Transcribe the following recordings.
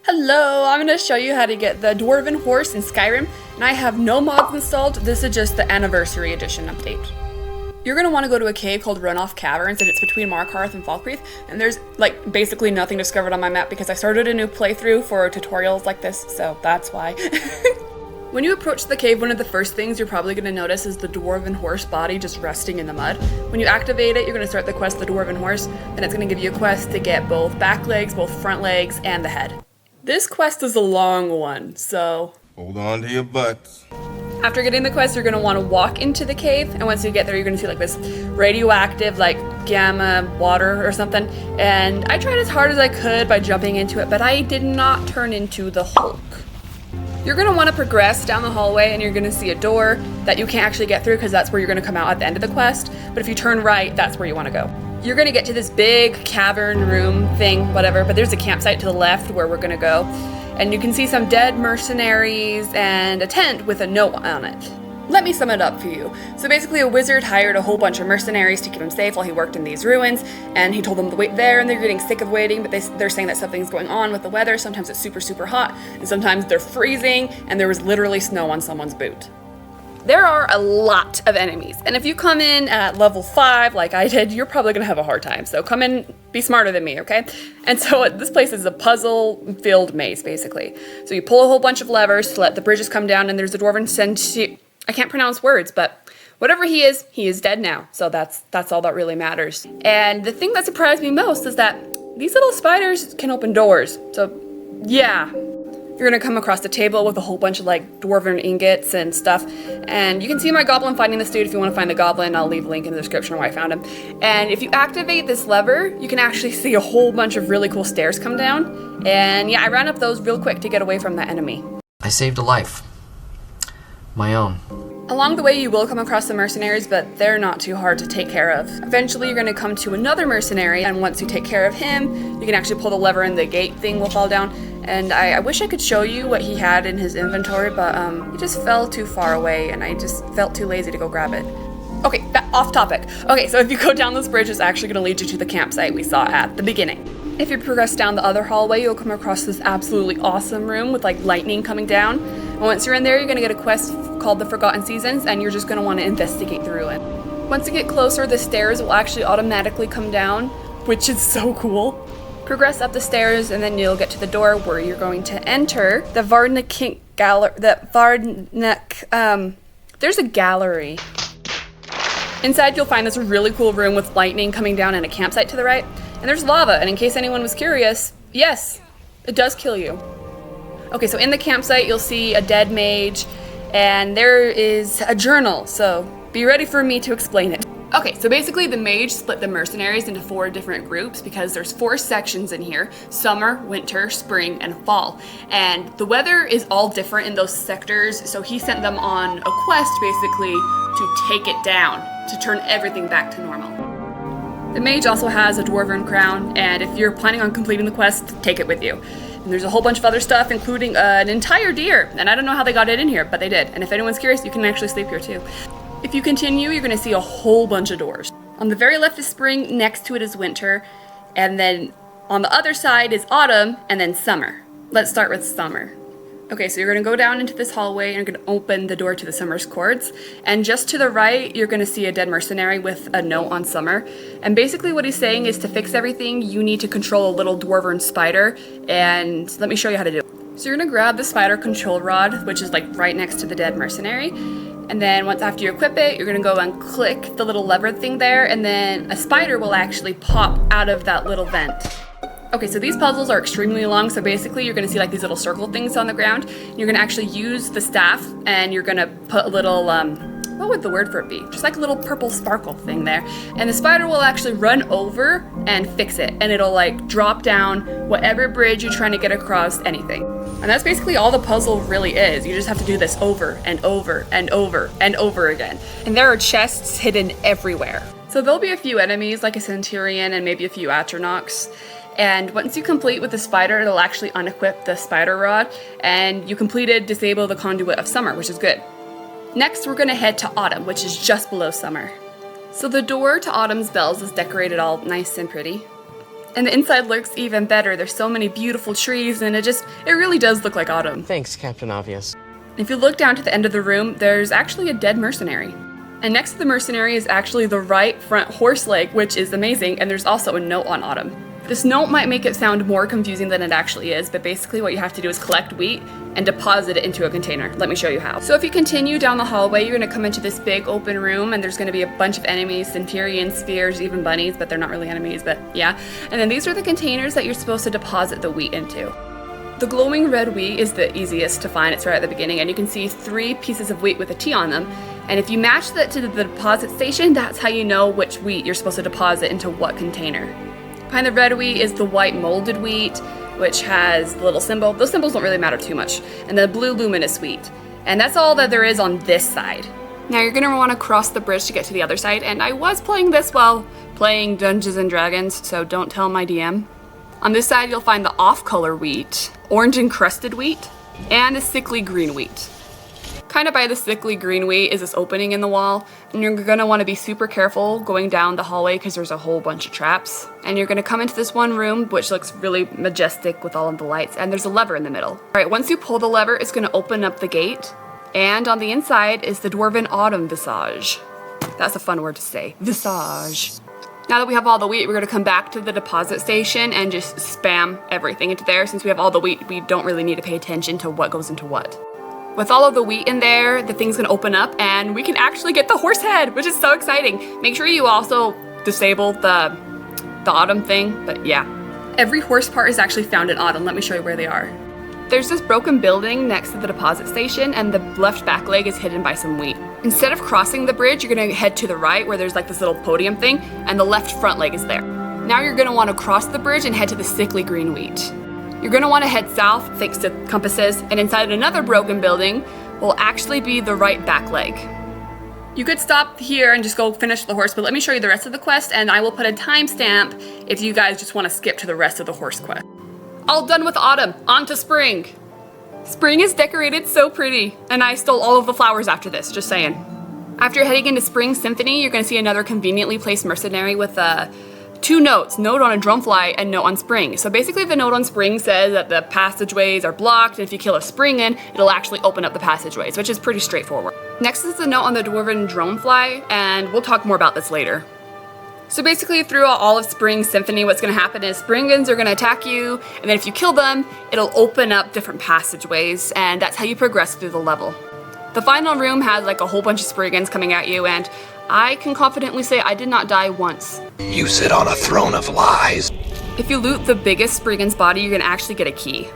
Hello, I'm going to show you how to get the Dwarven horse in Skyrim, and I have no mods installed. This is just the Anniversary Edition update. You're going to want to go to a cave called Runoff Caverns, and it's between Markarth and Falkreath, and there's basically nothing discovered on my map because I started a new playthrough for tutorials like this, so that's why. When you approach the cave, one of the first things you're probably going to notice is the Dwarven horse body just resting in the mud. When you activate it, you're going to start the quest, the Dwarven horse, and it's going to give you a quest to get both back legs, both front legs, and the head. This quest is a long one, so hold on to your butts. After getting the quest, you're going to want to walk into the cave, and once you get there, you're going to see this radioactive, gamma water or something, and I tried as hard as I could by jumping into it, but I did not turn into the Hulk. You're going to want to progress down the hallway, and you're going to see a door that you can't actually get through because that's where you're going to come out at the end of the quest, but if you turn right, that's where you want to go. You're going to get to this big cavern room thing, whatever, but there's a campsite to the left where we're going to go. And you can see some dead mercenaries and a tent with a note on it. Let me sum it up for you. So basically a wizard hired a whole bunch of mercenaries to keep him safe while he worked in these ruins, and he told them to wait there, and they're getting sick of waiting, but they're saying that something's going on with the weather. Sometimes it's super, super hot, and sometimes they're freezing, and there was literally snow on someone's boot. There are a lot of enemies, and if you come in at level 5 like I did, you're probably going to have a hard time, so come in, be smarter than me, okay? And so this place is a puzzle-filled maze, basically. So you pull a whole bunch of levers to let the bridges come down, and there's a Dwarven I can't pronounce words, but whatever he is dead now, so that's all that really matters. And the thing that surprised me most is that these little spiders can open doors, so yeah. You're gonna come across the table with a whole bunch of Dwarven ingots and stuff. And you can see my goblin fighting this dude. If you want to find the goblin, I'll leave a link in the description where I found him. And if you activate this lever, you can actually see a whole bunch of really cool stairs come down. And yeah, I ran up those real quick to get away from that enemy. I saved a life. My own. Along the way, you will come across the mercenaries, but they're not too hard to take care of. Eventually, you're going to come to another mercenary, and once you take care of him, you can actually pull the lever and the gate thing will fall down. And I wish I could show you what he had in his inventory, but he just fell too far away, and I just felt too lazy to go grab it. Okay, off topic. Okay, so if you go down this bridge, it's actually going to lead you to the campsite we saw at the beginning. If you progress down the other hallway, you'll come across this absolutely awesome room with lightning coming down. And once you're in there, you're going to get a quest called the Forgotten Seasons, and you're just going to want to investigate the ruin. Once you get closer, the stairs will actually automatically come down, which is so cool. Progress up the stairs, and then you'll get to the door where you're going to enter the Vardnak gallery. There's a gallery. Inside, you'll find this really cool room with lightning coming down and a campsite to the right. And there's lava, and in case anyone was curious, yes, it does kill you. Okay, so in the campsite, you'll see a dead mage, and there is a journal, so be ready for me to explain it. Okay, so basically the mage split the mercenaries into 4 different groups because there's 4 sections in here: summer, winter, spring, and fall. And the weather is all different in those sectors, so he sent them on a quest basically to take it down, to turn everything back to normal. The mage also has a Dwarven crown, and if you're planning on completing the quest, take it with you. And there's a whole bunch of other stuff, including an entire deer, and I don't know how they got it in here, but they did. And if anyone's curious, you can actually sleep here too. If you continue, you're going to see a whole bunch of doors. On the very left is spring, next to it is winter, and then on the other side is autumn, and then summer. Let's start with summer. Okay, so you're going to go down into this hallway, and you're going to open the door to the summer's courts, and just to the right, you're going to see a dead mercenary with a note on summer. And basically what he's saying is to fix everything, you need to control a little Dwarven spider, and let me show you how to do it. So you're going to grab the spider control rod, which is right next to the dead mercenary. And then after you equip it, you're going to go and click the little lever thing there, and then a spider will actually pop out of that little vent. Okay, so these puzzles are extremely long, so basically you're going to see these little circle things on the ground. You're going to actually use the staff, and you're going to put a little, what would the word for it be? Just a little purple sparkle thing there. And the spider will actually run over and fix it, and it'll drop down whatever bridge you're trying to get across, anything. And that's basically all the puzzle really is. You just have to do this over and over and over and over again. And there are chests hidden everywhere. So there'll be a few enemies, like a centurion and maybe a few atronachs. And once you complete with the spider, it'll actually unequip the spider rod, and you completed disable the conduit of summer, which is good. Next, we're going to head to autumn, which is just below summer. So the door to Autumn's Bells is decorated all nice and pretty. And the inside looks even better. There's so many beautiful trees, and it really does look like autumn. Thanks, Captain Obvious. If you look down to the end of the room, there's actually a dead mercenary. And next to the mercenary is actually the right front horse leg, which is amazing, and there's also a note on Autumn. This note might make it sound more confusing than it actually is, but basically what you have to do is collect wheat and deposit it into a container. Let me show you how. So if you continue down the hallway, you're gonna come into this big open room, and there's gonna be a bunch of enemies, centurions, spheres, even bunnies, but they're not really enemies, but yeah. And then these are the containers that you're supposed to deposit the wheat into. The glowing red wheat is the easiest to find. It's right at the beginning, and you can see 3 pieces of wheat with a T on them. And if you match that to the deposit station, that's how you know which wheat you're supposed to deposit into what container. Behind the red wheat is the white molded wheat, which has the little symbol. Those symbols don't really matter too much. And the blue luminous wheat. And that's all that there is on this side. Now you're gonna wanna cross the bridge to get to the other side, and I was playing this while playing Dungeons and Dragons, so don't tell my DM. On this side, you'll find the off-color wheat, orange encrusted wheat, and the sickly green wheat. Kind of by the sickly green wheat is this opening in the wall, and you're gonna wanna be super careful going down the hallway because there's a whole bunch of traps. And you're gonna come into this one room, which looks really majestic with all of the lights, and there's a lever in the middle. All right, once you pull the lever, it's gonna open up the gate, and on the inside is the Dwarven Autumn Visage. That's a fun word to say, visage. Now that we have all the wheat, we're gonna come back to the deposit station and just spam everything into there. Since we have all the wheat, we don't really need to pay attention to what goes into what. With all of the wheat in there, the thing's gonna open up and we can actually get the horse head, which is so exciting. Make sure you also disable the autumn thing, but yeah. Every horse part is actually found in autumn. Let me show you where they are. There's this broken building next to the deposit station, and the left back leg is hidden by some wheat. Instead of crossing the bridge, you're gonna head to the right where there's like this little podium thing, and the left front leg is there. Now you're gonna wanna cross the bridge and head to the sickly green wheat. You're gonna wanna head south thanks to compasses, and inside another broken building will actually be the right back leg. You could stop here and just go finish the horse, but let me show you the rest of the quest, and I will put a timestamp if you guys just wanna skip to the rest of the horse quest. All done with autumn, on to spring. Spring is decorated so pretty, and I stole all of the flowers after this, just saying. After heading into Spring Symphony, you're gonna see another conveniently placed mercenary with 2 notes, note on a drumfly and note on spring. So basically the note on spring says that the passageways are blocked, and if you kill a springen, it'll actually open up the passageways, which is pretty straightforward. Next is the note on the Dwarven drumfly, and we'll talk more about this later. So basically throughout all of Spring Symphony, what's gonna happen is springens are gonna attack you, and then if you kill them, it'll open up different passageways, and that's how you progress through the level. The final room has like a whole bunch of springens coming at you, and I can confidently say I did not die once. You sit on a throne of lies. If you loot the biggest springen's body, you're gonna actually get a key.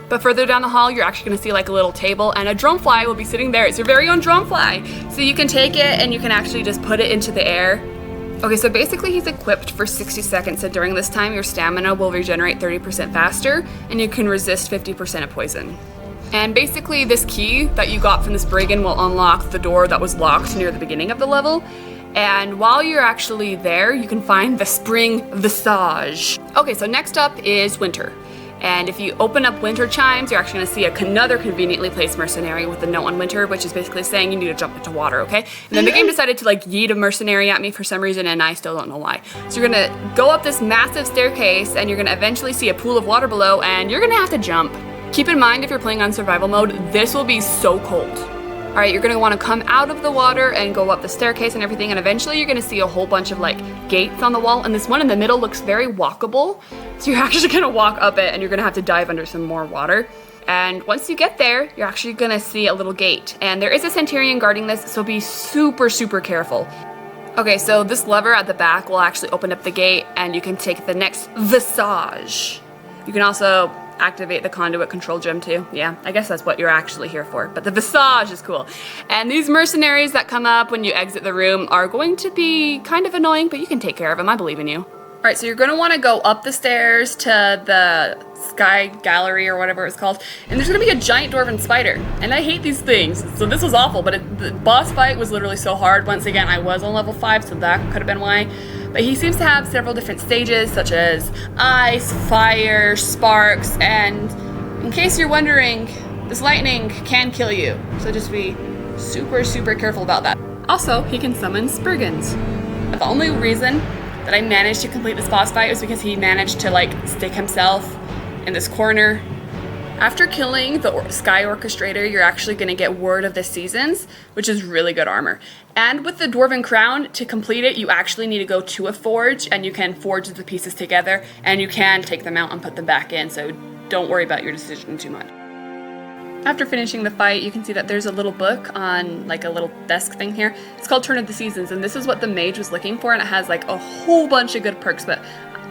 But further down the hall, you're actually gonna see like a little table, and a drumfly will be sitting there. It's your very own drumfly. So you can take it and you can actually just put it into the air. Okay, so basically he's equipped for 60 seconds, so during this time your stamina will regenerate 30% faster, and you can resist 50% of poison. And basically this key that you got from this brigand will unlock the door that was locked near the beginning of the level, and while you're actually there, you can find the spring visage. Okay, so next up is winter. And if you open up winter chimes, you're actually gonna see another conveniently placed mercenary with a note on winter, which is basically saying you need to jump into water, okay? And then the game decided to like yeet a mercenary at me for some reason, and I still don't know why. So you're gonna go up this massive staircase, and you're gonna eventually see a pool of water below, and you're gonna have to jump. Keep in mind, if you're playing on survival mode, this will be so cold. All right, you're gonna wanna come out of the water and go up the staircase and everything, and eventually you're gonna see a whole bunch of like gates on the wall, and this one in the middle looks very walkable. So you're actually gonna walk up it, and you're gonna have to dive under some more water. And once you get there, you're actually gonna see a little gate, and there is a centurion guarding this, so be super, super careful. Okay, so this lever at the back will actually open up the gate, and you can take the next visage. You can also activate the conduit control gem too. Yeah, I guess that's what you're actually here for, but the visage is cool. And these mercenaries that come up when you exit the room are going to be kind of annoying, but you can take care of them. I believe in you. All right, so you're gonna wanna go up the stairs to the sky gallery or whatever it's called, and there's gonna be a giant dwarven spider, and I hate these things, so this was awful, but the boss fight was literally so hard. Once again, I was on level 5, so that could have been why. But he seems to have several different stages, such as ice, fire, sparks, and in case you're wondering, this lightning can kill you, so just be super, super careful about that. Also, he can summon spurgins. The only reason that I managed to complete this boss fight was because he managed to like stick himself in this corner. After killing the Sky Orchestrator, you're actually going to get Word of the Seasons, which is really good armor. And with the Dwarven Crown, to complete it, you actually need to go to a forge, and you can forge the pieces together, and you can take them out and put them back in, so don't worry about your decision too much. After finishing the fight, you can see that there's a little book on like a little desk thing here. It's called Turn of the Seasons, and this is what the mage was looking for, and it has like a whole bunch of good perks, but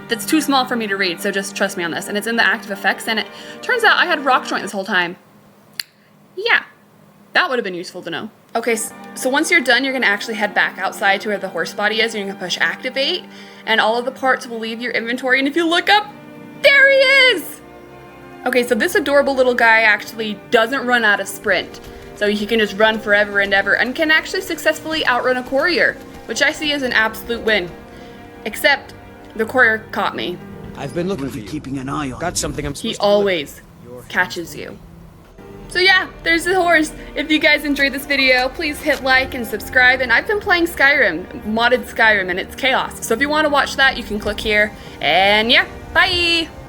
that's too small for me to read, so just trust me on this. And it's in the active effects, and it turns out I had rock joint this whole time. Yeah, that would have been useful to know. Okay, so once you're done, you're gonna actually head back outside to where the horse body is, and you're gonna push activate, and all of the parts will leave your inventory, and if you look up, there he is! Okay, so this adorable little guy actually doesn't run out of sprint, so he can just run forever and ever, and can actually successfully outrun a courier, which I see as an absolute win. Except, the courier caught me. I've been looking for you. Keeping an eye on. Got something I'm supposed He always catches you. So yeah, there's the horse. If you guys enjoyed this video, please hit like and subscribe. And I've been playing Skyrim, modded Skyrim, and it's chaos. So if you want to watch that, you can click here. And yeah, bye!